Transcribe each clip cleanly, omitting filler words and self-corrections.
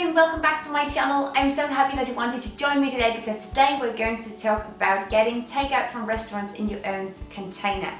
and welcome back to my channel. I'm so happy that you wanted to join me today because today we're going to talk about getting takeout from restaurants in your own container.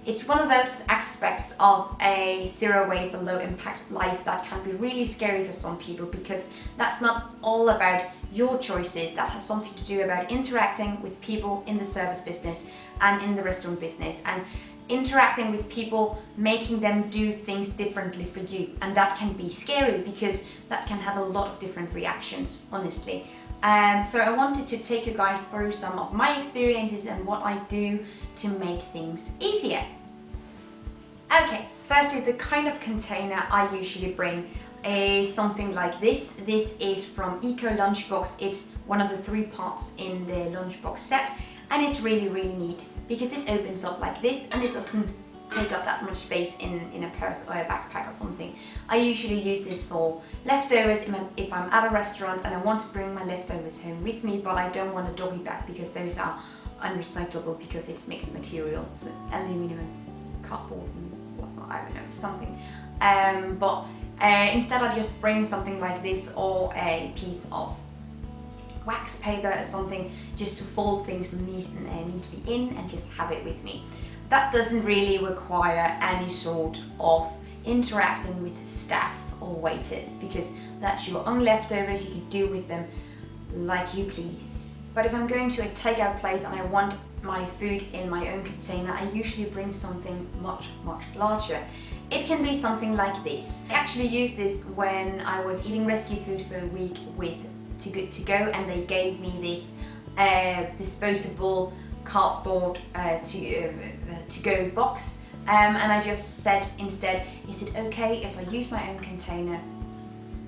It's one of those aspects of a zero waste or low impact life that can be really scary for some people because that's not all about your choices. That has something to do about interacting with people in the service business and in the restaurant business, and interacting with people, making them do things differently for you. And that can be scary because that can have a lot of different reactions, honestly. So I wanted to take you guys through some of my experiences and what I do to make things easier. Okay, firstly, the kind of container I usually bring is something like this. This is from Eco Lunchbox. It's one of the 3 parts in the lunchbox set, and it's really neat because it opens up like this and it doesn't take up that much space in a purse or a backpack or something. I usually use this for leftovers if I'm at a restaurant and I want to bring my leftovers home with me, but I don't want a doggy bag because those are unrecyclable because it's mixed material, so aluminum and cardboard and whatnot, I don't know, something. But instead I just bring something like this or a piece of wax paper or something just to fold things neatly in and just have it with me. That doesn't really require any sort of interacting with staff or waiters because that's your own leftovers. You can do with them like you please. But if I'm going to a takeout place and I want my food in my own container, I usually bring something much larger. It can be something like this. I actually used this when I was eating rescue food for a week with Too Good To Go, and they gave me this disposable cardboard to go box, and I just said instead, is it okay if I use my own container?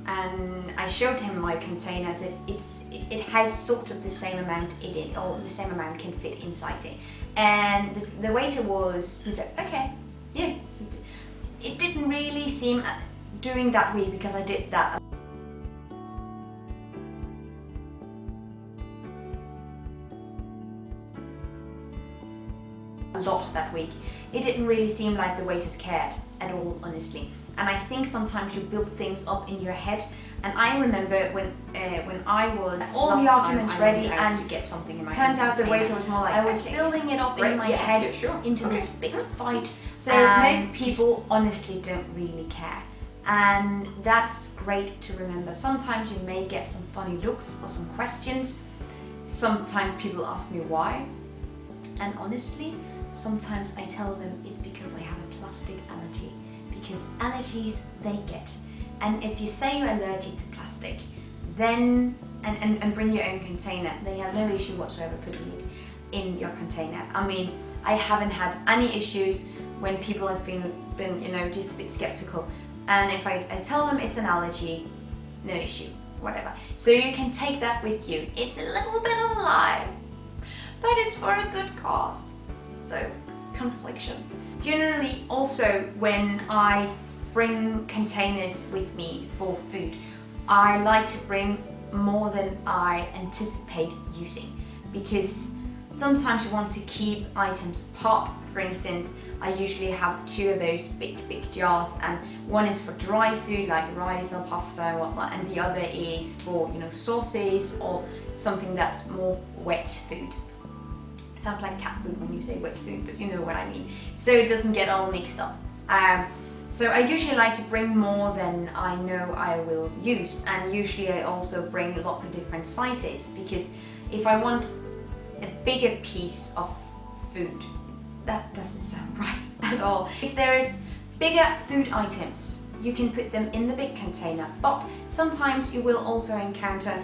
And I showed him my container. Said it has sort of the same amount in it, or the same amount can fit inside it. And the waiter he said, okay, yeah. So it didn't really seem during that week, because I did that a lot that week. It didn't really seem like the waiters cared at all, honestly. And I think sometimes you build things up in your head. And I remember when I was all the arguments ready and to get something in my turns out the waiter was more like, I was building it up in my head into this big fight. So most people honestly don't really care. And that's great to remember. Sometimes you may get some funny looks or some questions. Sometimes people ask me why. And honestly, sometimes I tell them it's because I have a plastic allergy. Because allergies, they get. And if you say you're allergic to plastic, then, and bring your own container, they have no issue whatsoever putting it in your container. I mean, I haven't had any issues when people have been just a bit skeptical. And if I tell them it's an allergy, no issue, whatever. So you can take that with you. It's a little bit of a lie, but it's for a good cause. So, confliction. Generally, also, when I bring containers with me for food, I like to bring more than I anticipate using, because sometimes you want to keep items apart. For instance, I usually have 2 of those big jars, and one is for dry food like rice or pasta or whatnot, and the other is for sauces or something that's more wet food. It sounds like cat food when you say wet food, but you know what I mean. So it doesn't get all mixed up. So I usually like to bring more than I know I will use, and usually I also bring lots of different sizes, because if I want a bigger piece of food, that doesn't sound right at all. If there's bigger food items, you can put them in the big container, but sometimes you will also encounter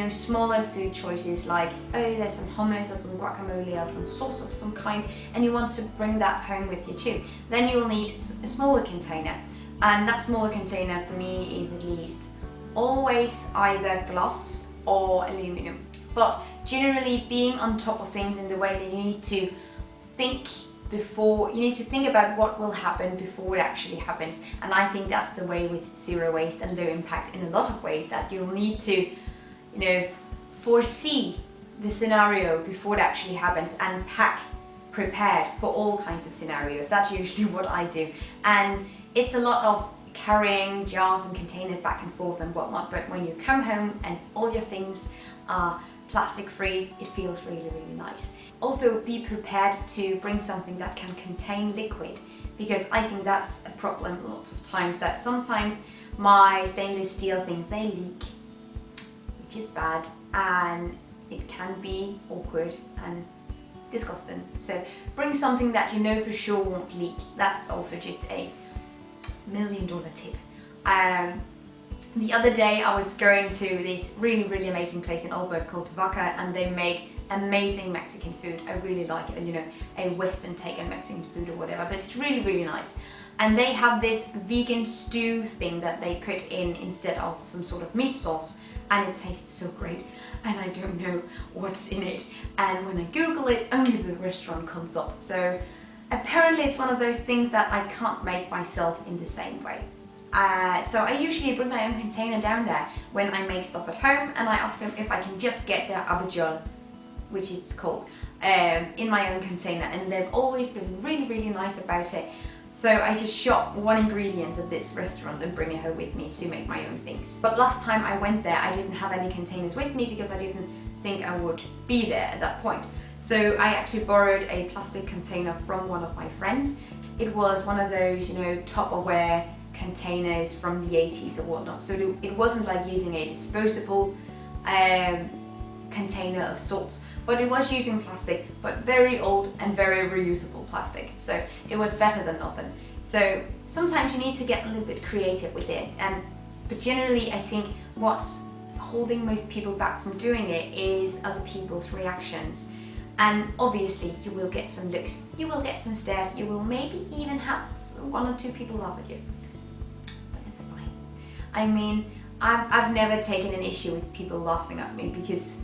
smaller food choices like, oh, there's some hummus or some guacamole or some sauce of some kind, and you want to bring that home with you too. Then you will need a smaller container, and that smaller container for me is at least always either glass or aluminum. But generally, being on top of things in the way that you need to think about what will happen before it actually happens. And I think that's the way with zero waste and low impact in a lot of ways, that you'll need to foresee the scenario before it actually happens and pack prepared for all kinds of scenarios. That's usually what I do, and it's a lot of carrying jars and containers back and forth and whatnot, but when you come home and all your things are plastic free, it feels really, really nice. Also, be prepared to bring something that can contain liquid, because I think that's a problem lots of times, that sometimes my stainless steel things, they leak, which is bad, and it can be awkward and disgusting. So bring something that you know for sure won't leak. That's also just a $1 million tip. The other day I was going to this really, really amazing place in Aalborg called Vaca, and they make amazing Mexican food. I really like it, you know, a Western take on Mexican food or whatever, but it's really, really nice. And they have this vegan stew thing that they put in instead of some sort of meat sauce, and it tastes so great, and I don't know what's in it. And when I Google it, only the restaurant comes up. So apparently it's one of those things that I can't make myself in the same way. So I usually bring my own container down there when I make stuff at home, and I ask them if I can just get their abajol, which it's called, in my own container, and they've always been really, really nice about it. So I just shop one ingredient at this restaurant and bring it home with me to make my own things. But last time I went there, I didn't have any containers with me because I didn't think I would be there at that point. So I actually borrowed a plastic container from one of my friends. It was one of those, you know, Tupperware containers from the 80s or whatnot. So it wasn't like using a disposable container of sorts, but it was using plastic, but very old and very reusable plastic. So it was better than nothing. So sometimes you need to get a little bit creative with it. But generally I think what's holding most people back from doing it is other people's reactions. And obviously you will get some looks, you will get some stares, you will maybe even have 1 or 2 people laugh at you. But it's fine. I mean, I've never taken an issue with people laughing at me, because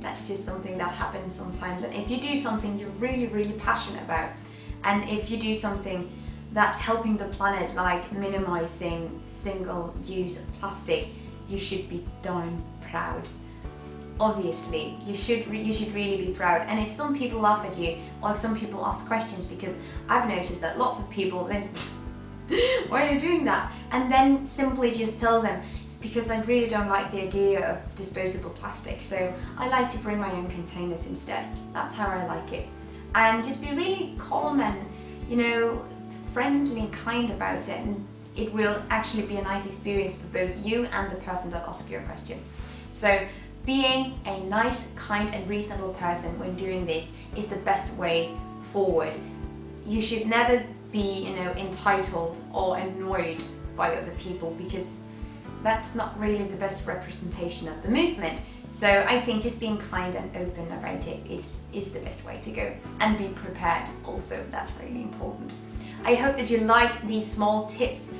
that's just something that happens sometimes. And if you do something you're really, really passionate about, and if you do something that's helping the planet, like minimizing single-use plastic, you should be darn proud. Obviously, you should really be proud. And if some people laugh at you, or if some people ask questions, because I've noticed that lots of people, why are you doing that? And then simply just tell them, it's because I really don't like the idea of disposable plastic, so I like to bring my own containers instead. That's how I like it. And just be really calm and, you know, friendly and kind about it, and it will actually be a nice experience for both you and the person that asks you a question. So being a nice, kind and reasonable person when doing this is the best way forward. You should never be, you know, entitled or annoyed by other people, because that's not really the best representation of the movement. So I think just being kind and open about it is the best way to go. And be prepared also, that's really important. I hope that you liked these small tips.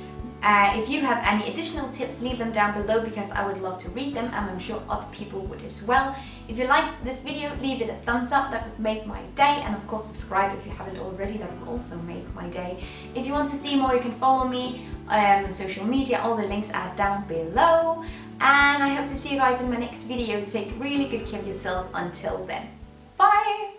If you have any additional tips, leave them down below, because I would love to read them, and I'm sure other people would as well. If you liked this video, leave it a thumbs up, that would make my day, and of course subscribe if you haven't already, that would also make my day. If you want to see more, you can follow me on social media, all the links are down below, and I hope to see you guys in my next video. Take really good care of yourselves until then. Bye!